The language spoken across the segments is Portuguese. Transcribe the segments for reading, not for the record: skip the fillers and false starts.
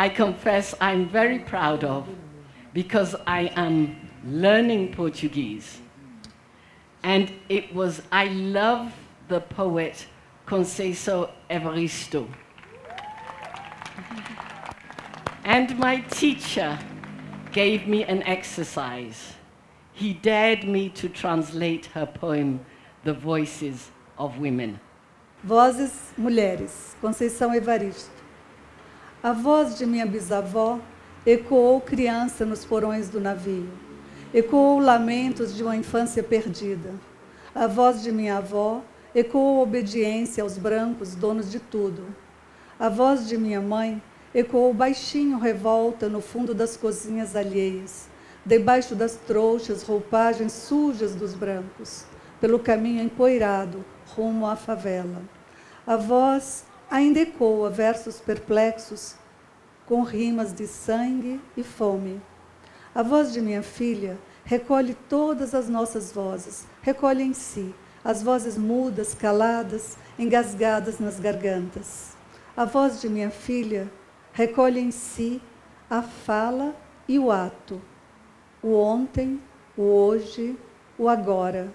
I confess I'm very proud of, because I am learning Portuguese. And I love the poet Conceição Evaristo. And my teacher gave me an exercise. He dared me to translate her poem, The Voices of Women. Vozes Mulheres, Conceição Evaristo. A voz de minha bisavó ecoou criança nos porões do navio. Ecoou lamentos de uma infância perdida. A voz de minha avó ecoou obediência aos brancos, donos de tudo. A voz de minha mãe ecoou baixinho revolta no fundo das cozinhas alheias, debaixo das trouxas, roupagens sujas dos brancos, pelo caminho empoeirado, rumo à favela. A voz ainda ecoa versos perplexos, com rimas de sangue e fome. A voz de minha filha recolhe todas as nossas vozes, recolhe em si as vozes mudas, caladas, engasgadas nas gargantas. A voz de minha filha recolhe em si a fala e o ato, o ontem, o hoje, o agora.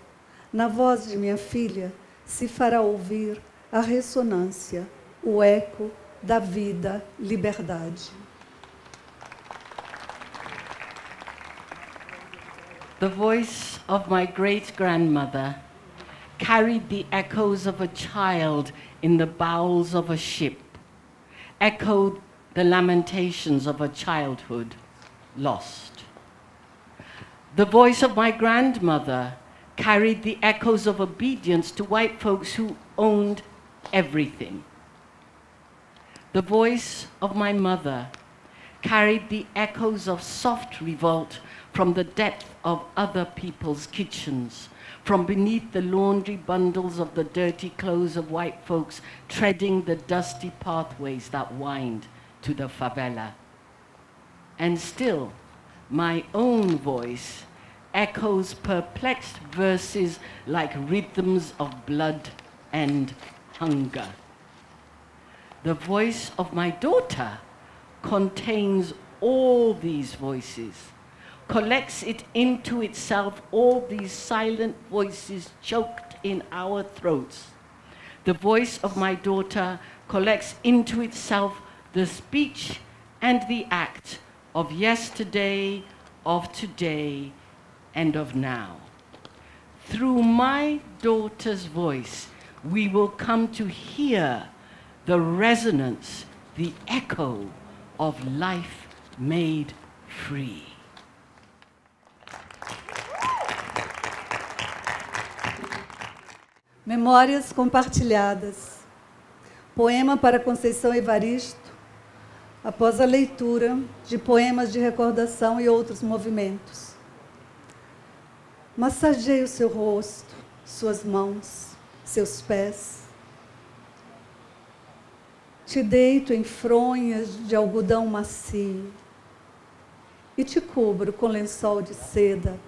Na voz de minha filha se fará ouvir a ressonância, o eco da vida, liberdade. The voice of my great-grandmother carried the echoes of a child in the bowels of a ship, echoed the lamentations of a childhood lost. The voice of my grandmother carried the echoes of obedience to white folks who owned everything. The voice of my mother carried the echoes of soft revolt from the depth of other people's kitchens, from beneath the laundry bundles of the dirty clothes of white folks treading the dusty pathways that wind to the favela. And still, my own voice echoes perplexed verses like rhythms of blood and hunger. The voice of my daughter contains all these voices, collects it into itself, all these silent voices choked in our throats. The voice of my daughter collects into itself the speech and the act of yesterday, of today, and of now. Through my daughter's voice, we will come to hear the resonance, the echo of life made free. Memórias compartilhadas. Poema para Conceição Evaristo, após a leitura de poemas de recordação e outros movimentos. Massageie o seu rosto, suas mãos, seus pés. Te deito em fronhas de algodão macio e te cubro com lençol de seda.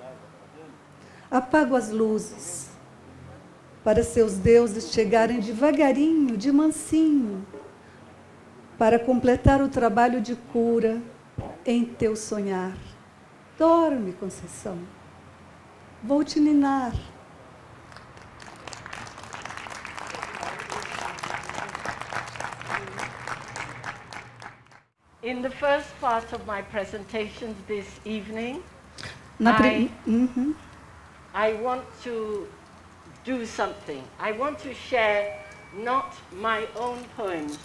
Apago as luzes para seus deuses chegarem devagarinho, de mansinho, para completar o trabalho de cura em teu sonhar. Dorme, Conceição. Vou te ninar. In the first part of my presentation this evening, I want to do something. I want to share not my own poems,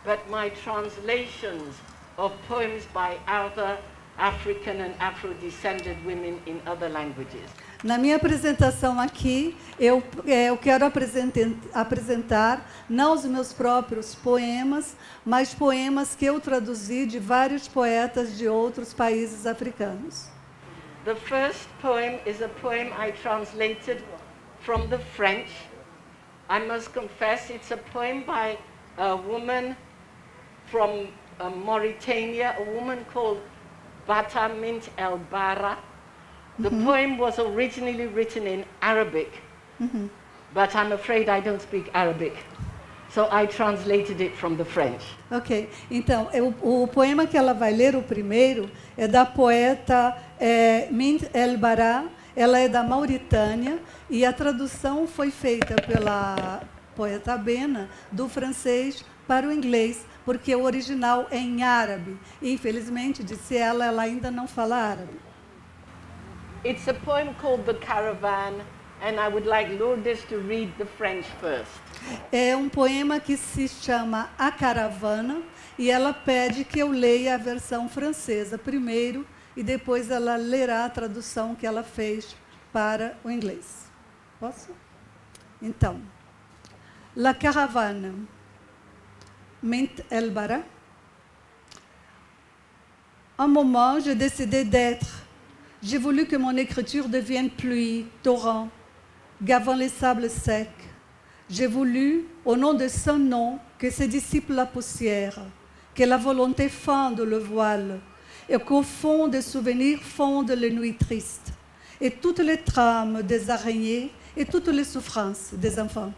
but my translations of poems by other African and Afro-descended women in other languages. Na minha apresentação aqui, eu quero apresentar não os meus próprios poemas, mas poemas que eu traduzi de vários poetas de outros países africanos. The first poem is a poem I translated from the French. I must confess it's a poem by a woman from Mauritania, a woman called Bata Mint El Bara. The poem was originally written in Arabic, but I'm afraid I don't speak Arabic. So I translated it from the French. Ok, então, o poema que ela vai ler, o primeiro, é da poeta Mint El Bara. Ela é da Mauritânia e a tradução foi feita pela poeta Bena do francês para o inglês, porque o original é em árabe. E, infelizmente, disse ela, ela ainda não fala árabe. It's a poem called The Caravan, and I would like Lourdes to read the French first. É um poema que se chama A Caravana e ela pede que eu leia a versão francesa primeiro e depois ela lerá a tradução que ela fez para o inglês. Posso? Então, La Caravane, Mint El Bara. Un moment, j'ai décidé d'être. J'ai voulu que mon écriture devienne pluie, torrent, gavant les sables secs. J'ai voulu, au nom de son nom, que se dissipe la poussière, que la volonté fende le voile, et qu'au fond des souvenirs fondent les nuits tristes, et toutes les trames des araignées, et toutes les souffrances des enfants.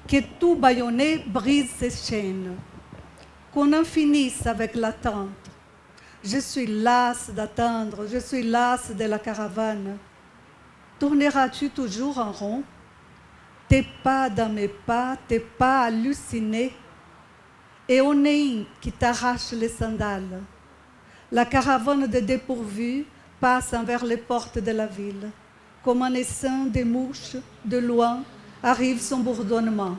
Que tout bâillonné brise ses chaînes, qu'on en finisse avec l'attente. Je suis lasse d'attendre, je suis lasse de la caravane. Tourneras-tu toujours en rond? Tes pas dans mes pas, tes pas hallucinés, et au nez qui t'arrache les sandales. La caravane de dépourvus passe envers les portes de la ville. Comme un essaim des mouches, de loin, arrive son bourdonnement.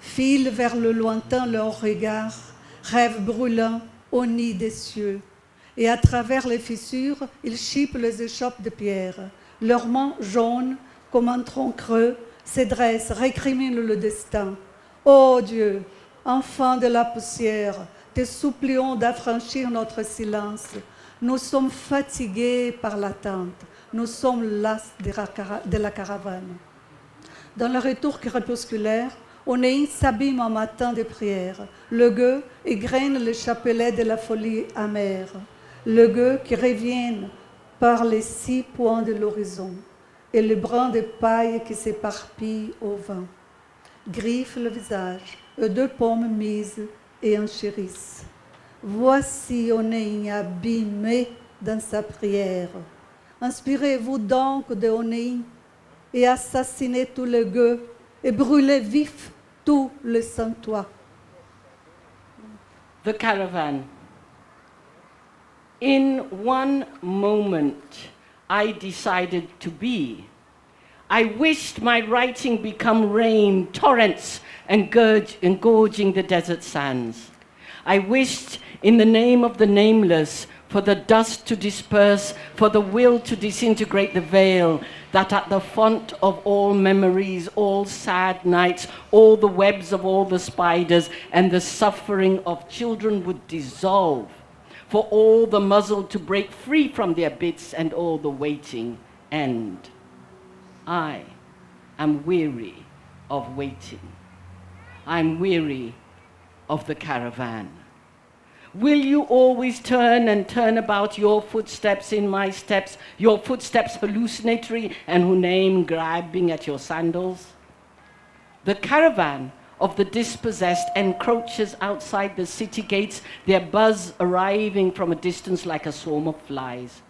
File vers le lointain leur regard, rêve brûlant au nid des cieux. Et à travers les fissures, ils chipent les échoppes de pierre. Leurs mains jaunes, comme un tronc creux, se dressent, récriminent le destin. Ô Dieu, enfant de la poussière, te supplions d'affranchir notre silence. Nous sommes fatigués par l'attente. Nous sommes las de la caravane. Dans le retour crépusculaire, Onéin s'abîme en matin de prière. Le gueux égrène le chapelet de la folie amère. Le gueux qui revient par les 6 points de l'horizon. Et le brin de paille qui s'éparpille au vent. Griffe le visage, et 2 pommes mises et enchérissent. Voici Onéin abîmé dans sa prière. Inspirez-vous donc de Onéin et assassinez tous les gueux et brûlez vif tout le sans-toit. The Caravan. In one moment, I decided to be. I wished my writing become rain, torrents, engorging the desert sands. I wished, in the name of the nameless, for the dust to disperse, for the will to disintegrate the veil, that at the font of all memories, all sad nights, all the webs of all the spiders, and the suffering of children would dissolve, for all the muzzle to break free from their bits and all the waiting end. I am weary of waiting. I'm weary of the caravan. Will you always turn and turn about your footsteps in my steps, your footsteps hallucinatory and Hunaim grabbing at your sandals? The caravan of the dispossessed encroaches outside the city gates, their buzz arriving from a distance like a swarm of flies.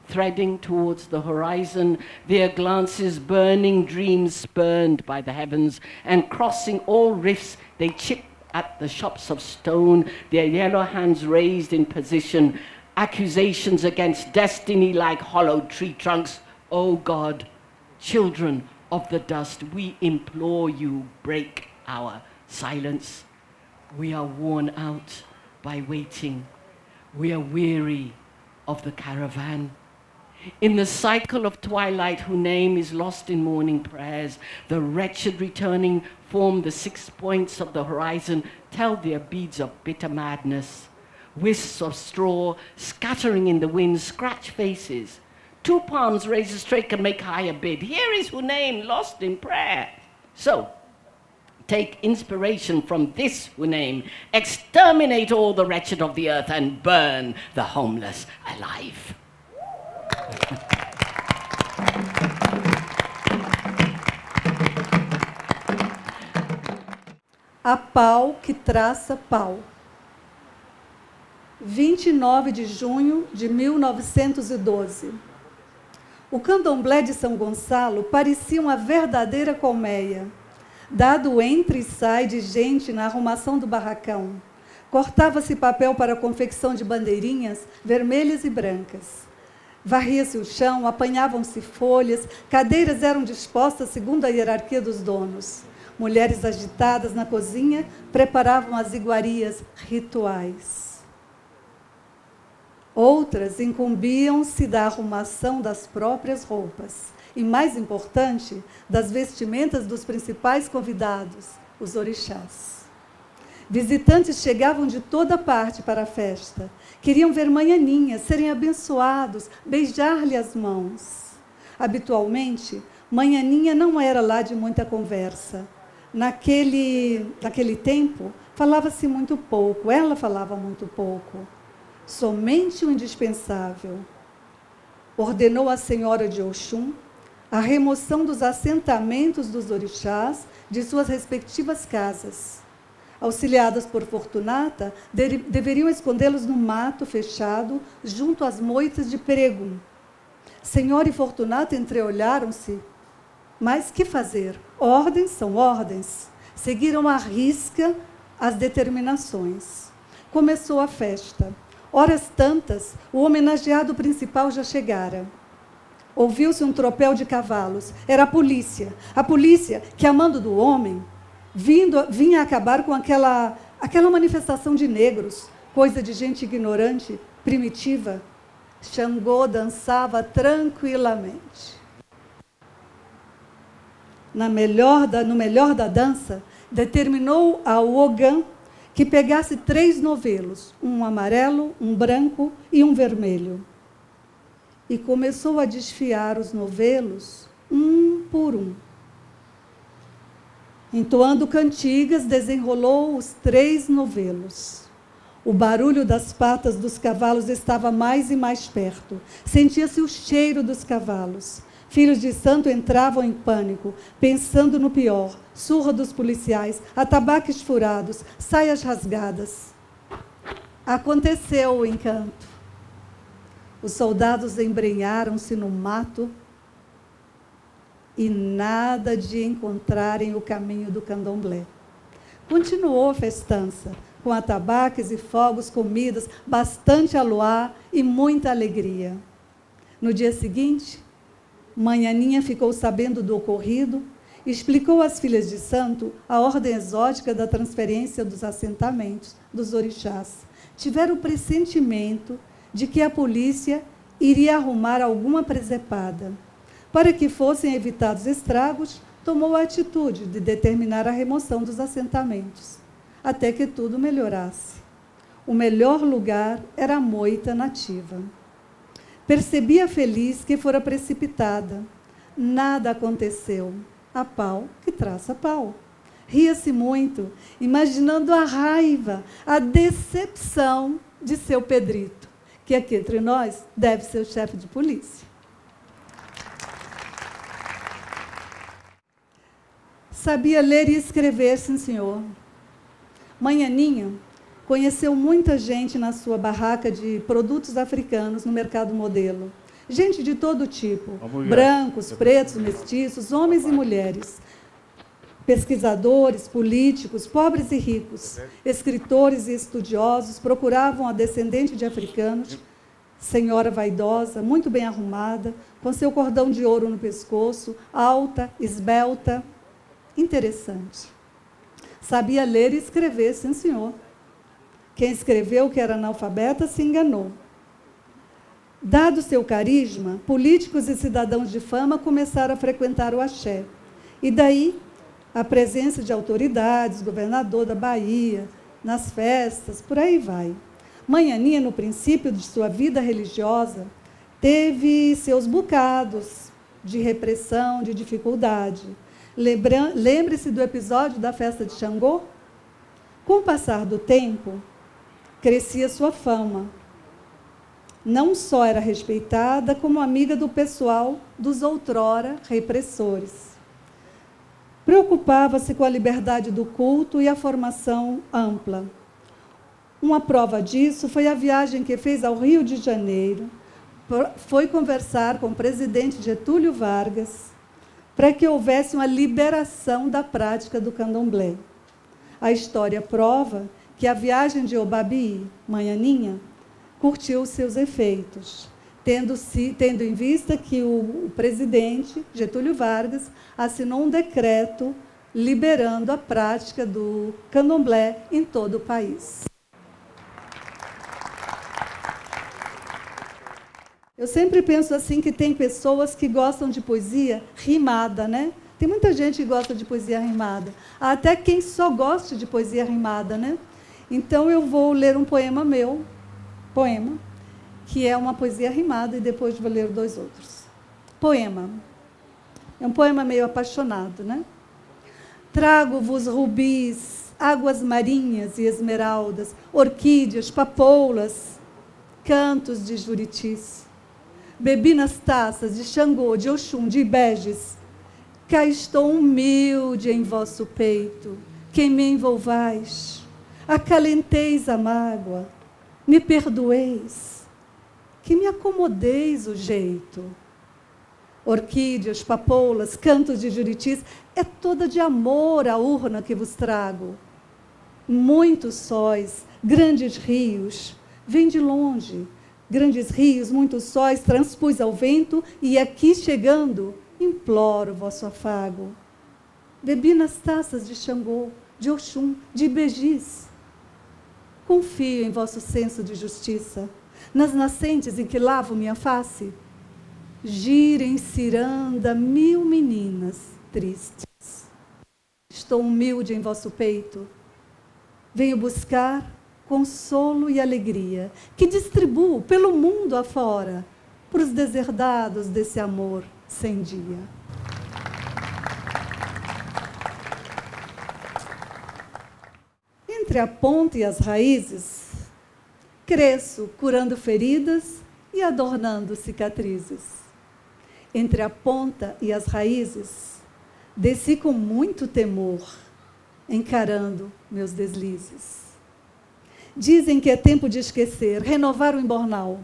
Threading towards the horizon, their glances burning dreams spurned by the heavens, and crossing all rifts, they chip at the shops of stone, their yellow hands raised in position, accusations against destiny like hollowed tree trunks. O God, children of the dust, we implore you, break our silence. We are worn out by waiting. We are weary of the caravan. In the cycle of twilight, Hunaim is lost in morning prayers. The wretched returning form the 6 points of the horizon, tell their beads of bitter madness. Wisps of straw scattering in the wind, scratch faces. 2 palms raised straight can make higher bid. Here is Hunaim lost in prayer. So, take inspiration from this Hunaim. Exterminate all the wretched of the earth and burn the homeless alive. a pau que traça pau. 29 de junho de 1912. O candomblé de São Gonçalo parecia uma verdadeira colmeia. Dado o entra e sai de gente na arrumação do barracão. Cortava-se papel para a confecção de bandeirinhas vermelhas e brancas. Varria-se o chão, apanhavam-se folhas, cadeiras eram dispostas segundo a hierarquia dos donos. Mulheres agitadas na cozinha preparavam as iguarias rituais. Outras incumbiam-se da arrumação das próprias roupas e, mais importante, das vestimentas dos principais convidados, os orixás. Visitantes chegavam de toda parte para a festa. Queriam ver Manhaninha, serem abençoados, beijar-lhe as mãos. Habitualmente, Manhaninha não era lá de muita conversa. Naquele tempo, falava-se muito pouco, ela falava muito pouco. Somente o indispensável. Ordenou à senhora de Oxum a remoção dos assentamentos dos orixás de suas respectivas casas. Auxiliadas por Fortunata, deveriam escondê-los no mato fechado, junto às moitas de Peregum. Senhora e Fortunata entreolharam-se. Mas que fazer? Ordens são ordens. Seguiram à risca as determinações. Começou a festa. Horas tantas, o homenageado principal já chegara. Ouviu-se um tropel de cavalos. Era a polícia que, a mando do homem, vinha acabar com aquela manifestação de negros, coisa de gente ignorante, primitiva. Xangô dançava tranquilamente. No melhor da dança, determinou ao Ogã que pegasse 3 novelos, um amarelo, um branco e um vermelho. E começou a desfiar os novelos, um por um. Entoando cantigas, desenrolou os 3 novelos. O barulho das patas dos cavalos estava mais e mais perto. Sentia-se o cheiro dos cavalos. Filhos de santo entravam em pânico, pensando no pior. Surra dos policiais, atabaques furados, saias rasgadas. Aconteceu o encanto. Os soldados embrenharam-se no mato e nada de encontrarem o caminho do candomblé. Continuou a festança, com atabaques e fogos, comidas, bastante aluá e muita alegria. No dia seguinte, Manhaninha ficou sabendo do ocorrido, explicou às filhas de santo a ordem exótica da transferência dos assentamentos dos orixás. Tiveram o pressentimento de que a polícia iria arrumar alguma presepada. Para que fossem evitados estragos, tomou a atitude de determinar a remoção dos assentamentos, até que tudo melhorasse. O melhor lugar era a moita nativa. Percebia feliz que fora precipitada. Nada aconteceu. A pau que traça pau. Ria-se muito, imaginando a raiva, a decepção de seu Pedrito, que aqui entre nós deve ser o chefe de polícia. Sabia ler e escrever, sim, senhor. Manhaninha conheceu muita gente na sua barraca de produtos africanos no mercado modelo. Gente de todo tipo, brancos, pretos, mestiços, homens e mulheres. Pesquisadores, políticos, pobres e ricos, escritores e estudiosos procuravam a descendente de africanos, senhora vaidosa, muito bem arrumada, com seu cordão de ouro no pescoço, alta, esbelta, interessante. Sabia ler e escrever, sim, senhor. Quem escreveu que era analfabeta se enganou. Dado seu carisma, políticos e cidadãos de fama começaram a frequentar o axé. E daí, a presença de autoridades, governador da Bahia, nas festas, por aí vai. Manhaninha, no princípio de sua vida religiosa, teve seus bocados de repressão, de dificuldade. Lembre-se do episódio da festa de Xangô? Com o passar do tempo, crescia sua fama. Não só era respeitada, como amiga do pessoal dos outrora repressores. Preocupava-se com a liberdade do culto e a formação ampla. Uma prova disso foi a viagem que fez ao Rio de Janeiro. Foi conversar com o presidente Getúlio Vargas para que houvesse uma liberação da prática do candomblé. A história prova que a viagem de Obabi, Manhaninha, curtiu seus efeitos, tendo em vista que o presidente Getúlio Vargas assinou um decreto liberando a prática do candomblé em todo o país. Eu sempre penso assim que tem pessoas que gostam de poesia rimada, né? Tem muita gente que gosta de poesia rimada. Há até quem só gosta de poesia rimada, né? Então eu vou ler um poema meu, que é uma poesia rimada, e depois vou ler 2 outros. Poema. É um poema meio apaixonado, né? Trago-vos rubis, águas marinhas e esmeraldas, orquídeas, papoulas, cantos de juritis. Bebi nas taças de Xangô, de Oxum, de Ibejes. Cá estou humilde em vosso peito, que me envolvais. Acalenteis a mágoa, me perdoeis, que me acomodeis o jeito. Orquídeas, papoulas, cantos de juritis, é toda de amor a urna que vos trago. Muitos sóis, grandes rios, vêm de longe. Grandes rios, muitos sóis, transpus ao vento, e aqui chegando, imploro vosso afago. Bebi nas taças de Xangô, de Oxum, de Ibejis. Confio em vosso senso de justiça, nas nascentes em que lavo minha face. Girem ciranda 1000 meninas tristes. Estou humilde em vosso peito. Venho buscar consolo e alegria, que distribuo pelo mundo afora, para os deserdados desse amor sem dia. Entre a ponta e as raízes, cresço curando feridas e adornando cicatrizes. Entre a ponta e as raízes, desci com muito temor, encarando meus deslizes. Dizem que é tempo de esquecer, renovar o embornal,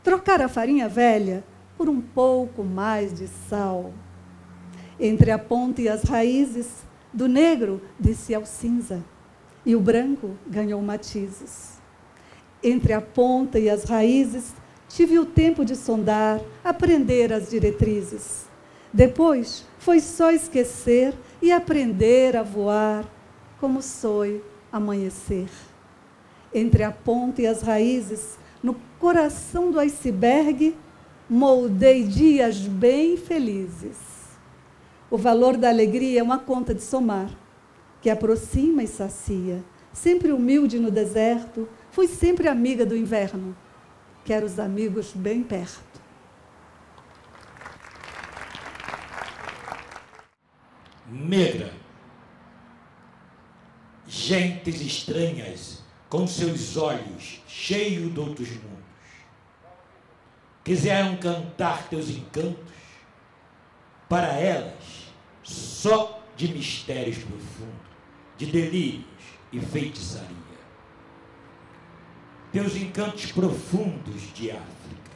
trocar a farinha velha por um pouco mais de sal. Entre a ponta e as raízes, do negro desci ao cinza, e o branco ganhou matizes. Entre a ponta e as raízes, tive o tempo de sondar, aprender as diretrizes. Depois, foi só esquecer e aprender a voar, como soe amanhecer. Entre a ponta e as raízes, no coração do iceberg, moldei dias bem felizes. O valor da alegria é uma conta de somar, que aproxima e sacia. Sempre humilde no deserto, fui sempre amiga do inverno. Quero os amigos bem perto. Negra, gentes estranhas, com seus olhos cheios de outros mundos, quiseram cantar teus encantos, para elas só de mistérios profundos, de delírios e feitiçaria. Teus encantos profundos de África.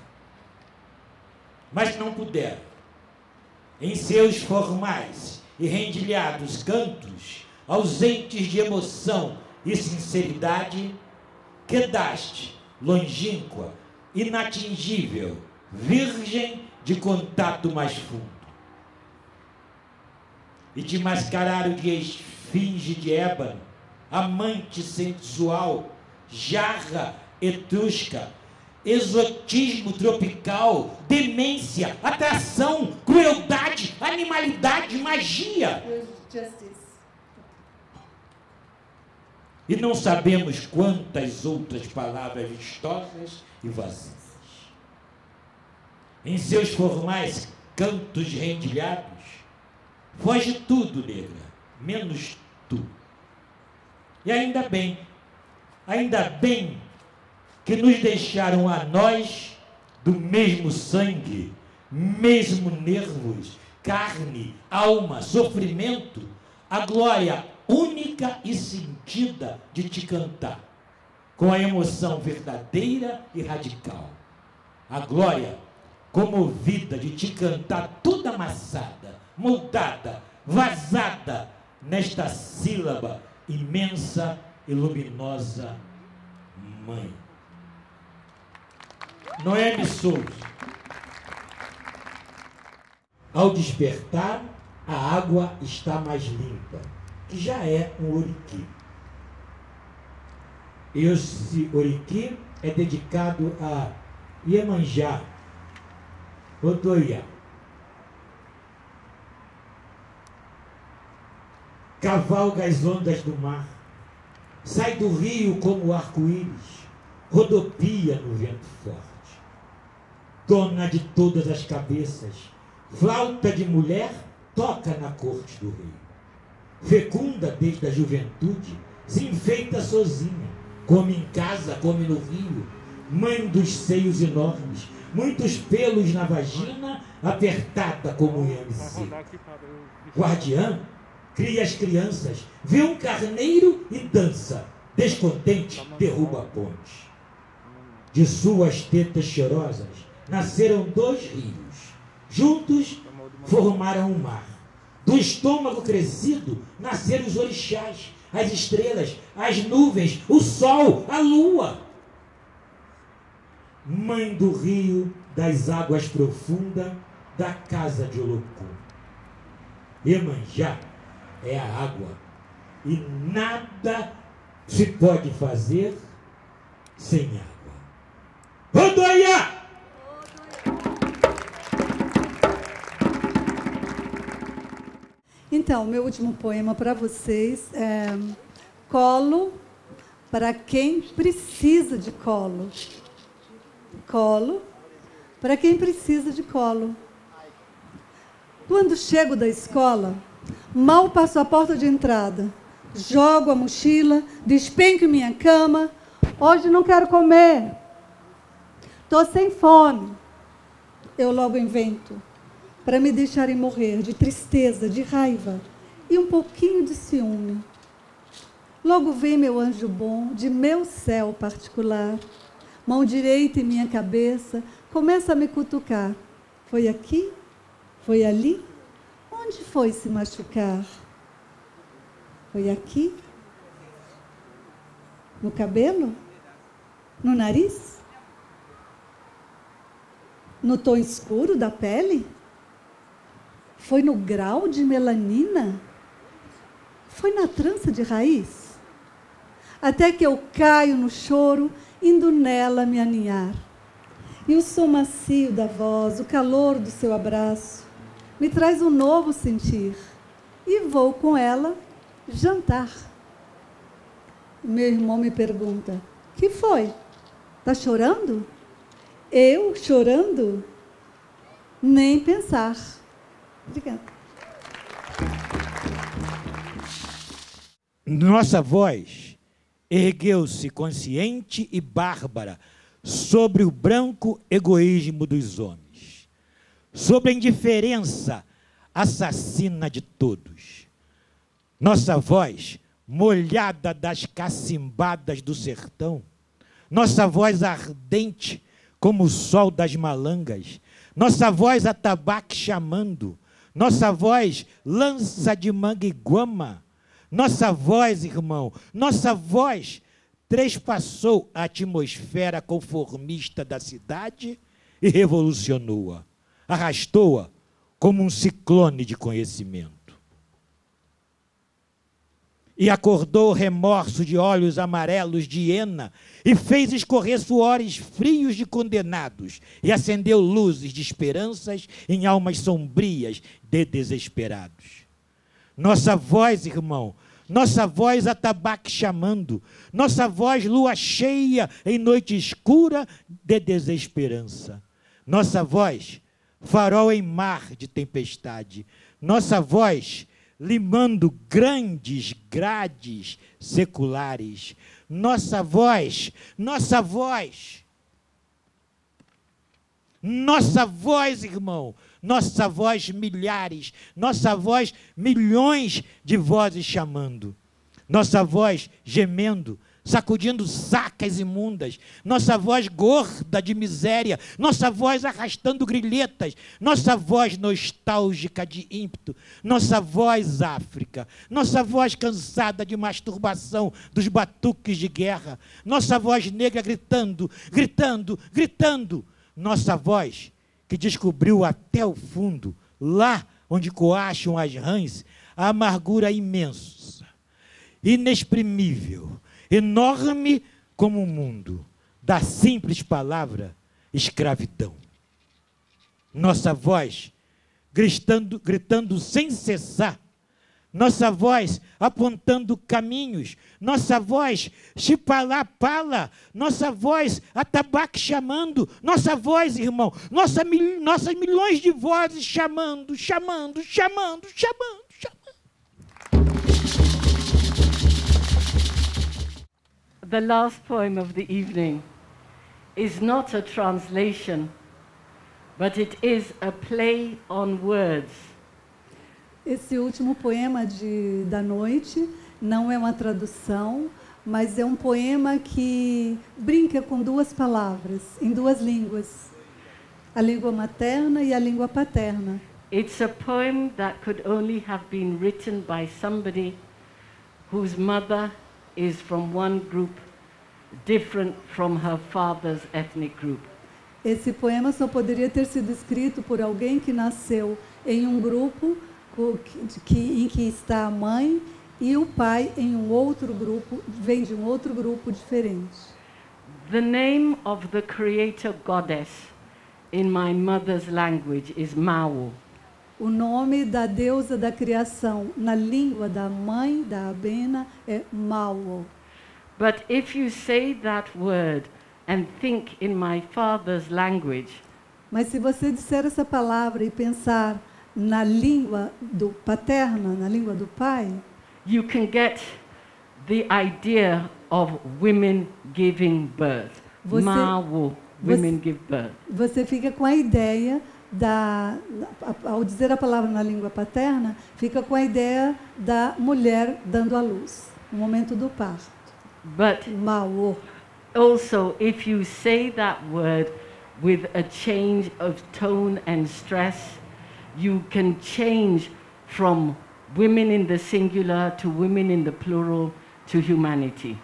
Mas não puderam, em seus formais e rendilhados cantos, ausentes de emoção e sinceridade, quedaste, longínqua, inatingível, virgem de contato mais fundo. E te mascararam de esfinge de ébano, amante sensual, jarra etrusca, exotismo tropical, demência, atração, crueldade, animalidade, magia. E não sabemos quantas outras palavras vistosas e vazias. Em seus formais cantos rendilhados, foge tudo, negra, menos tu. E ainda bem que nos deixaram a nós do mesmo sangue, mesmo nervos, carne, alma, sofrimento, a glória única e sentida de te cantar, com a emoção verdadeira e radical. A glória comovida de te cantar toda amassada, moldada, vazada nesta sílaba imensa e luminosa, Mãe. Noemi Souza. Ao despertar, a água está mais limpa, que já é um oriqui. Esse oriqui é dedicado a Iemanjá, Odoiá. Cavalga as ondas do mar, sai do rio como arco-íris, rodopia no vento forte. Dona de todas as cabeças, flauta de mulher, toca na corte do rei. Fecunda desde a juventude, se enfeita sozinha, come em casa, come no rio, mãe dos seios enormes, muitos pelos na vagina, apertada como um IMC. Guardiã, cria as crianças, vê um carneiro e dança, descontente, derruba a ponte. De suas tetas cheirosas nasceram 2 rios, juntos formaram um mar. Do estômago crescido nasceram os orixás, as estrelas, as nuvens, o sol, a lua. Mãe do rio, das águas profundas, da casa de Olocum. Iemanjá é a água, e nada se pode fazer sem água. Odoiá! Então, meu último poema para vocês é Colo para quem precisa de colo. Colo para quem precisa de colo. Quando chego da escola, mal passo a porta de entrada, jogo a mochila, despenco minha cama. Hoje não quero comer. Estou sem fome. Eu logo invento para me deixarem morrer de tristeza, de raiva e um pouquinho de ciúme. Logo vem meu anjo bom, de meu céu particular, mão direita em minha cabeça, começa a me cutucar. Foi aqui? Foi ali? Onde foi se machucar? Foi aqui? No cabelo? No nariz? No tom escuro da pele? Foi no grau de melanina? Foi na trança de raiz? Até que eu caio no choro, indo nela me aninhar. E o som macio da voz, o calor do seu abraço, me traz um novo sentir. E vou com ela jantar. Meu irmão me pergunta, que foi? Tá chorando? Eu chorando? Nem pensar. Obrigada. Nossa voz ergueu-se consciente e bárbara sobre o branco egoísmo dos homens, sobre a indiferença assassina de todos. Nossa voz molhada das cacimbadas do sertão, nossa voz ardente como o sol das malangas, nossa voz atabaque chamando, nossa voz lança de manguiguama, nossa voz, irmão, nossa voz trespassou a atmosfera conformista da cidade e revolucionou-a, arrastou-a como um ciclone de conhecimento. E acordou o remorso de olhos amarelos de hiena e fez escorrer suores frios de condenados e acendeu luzes de esperanças em almas sombrias de desesperados. Nossa voz, irmão, nossa voz atabaque chamando, nossa voz lua cheia em noite escura de desesperança. Nossa voz farol em mar de tempestade. Nossa voz limando grandes grades seculares. Nossa voz, irmão, nossa voz milhares, nossa voz milhões de vozes chamando, nossa voz gemendo, sacudindo sacas imundas, nossa voz gorda de miséria, nossa voz arrastando grilhetas, nossa voz nostálgica de ímpeto, nossa voz África, nossa voz cansada de masturbação dos batuques de guerra, nossa voz negra gritando, gritando, gritando, nossa voz que descobriu até o fundo, lá onde coacham as rãs, a amargura imensa, inexprimível, enorme como o mundo, da simples palavra escravidão. Nossa voz gritando sem cessar, nossa voz apontando caminhos, nossa voz chipalapala, nossa voz atabaque chamando, nossa voz, irmão, nossas milhões de vozes chamando, chamando, chamando, chamando, chamando. The last poem of the evening is not a translation, but it is a play on words. Esse último poema da noite não é uma tradução, mas é um poema que brinca com duas palavras, em duas línguas, a língua materna e a língua paterna. It's a poem that could only have been written by somebody whose mother is from one group different from her father's ethnic group. Esse poema só poderia ter sido escrito por alguém que nasceu em um grupo em que está a mãe e o pai em um outro grupo, vem de um outro grupo diferente. The name of the creator goddess in my mother's language is Mawu. O nome da deusa da criação na língua da mãe, da Abena, é Mawu. But if you say that word and think in my father's language, mas se você disser essa palavra e pensar na língua paterna, na língua do pai, you can get the idea of women giving birth. Mawu, women give birth. Você fica com a ideia ao dizer a palavra na língua paterna, fica com a ideia da mulher dando à luz, no momento do parto. But Mawu. Also, if you say that word with a change of tone and stress, you can change from women in the singular to women in the plural to humanity.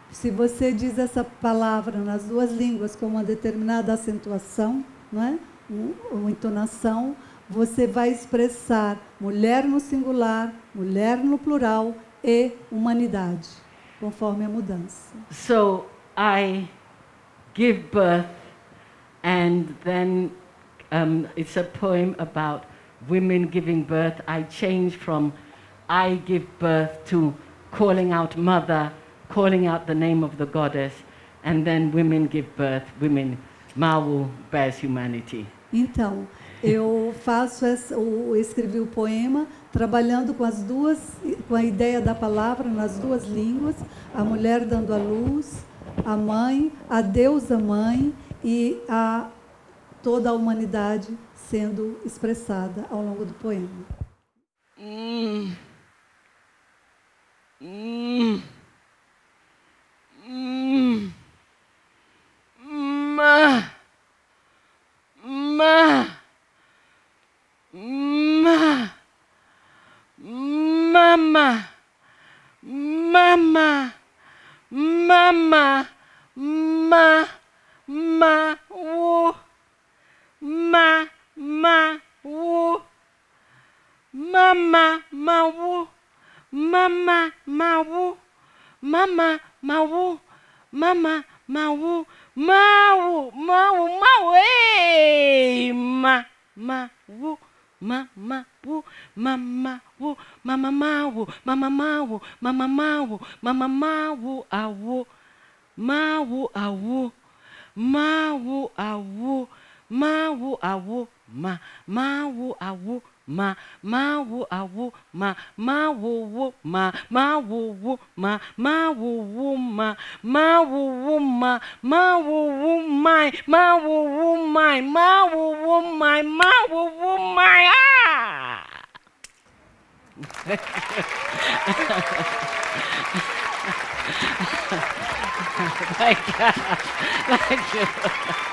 Se você diz essa palavra nas duas línguas com uma determinada acentuação, não é? Uma entonação, você vai expressar mulher no singular, mulher no plural e humanidade, conforme a mudança. So I give birth, and then it's a poem about women giving birth. I change from I give birth to calling out mother, calling out the name of the goddess, and then women give birth, women, Mawu bears humanity. Então, eu escrevi o poema trabalhando com com a ideia da palavra nas duas línguas, a mulher dando à luz, a mãe, a deusa mãe e toda a humanidade sendo expressada ao longo do poema. ma woo ah woo ma woo woo ma woo woo ma woo woo ma woo woo ma woo woo my woo woo my woo woo my woo woo my ah. Thank you.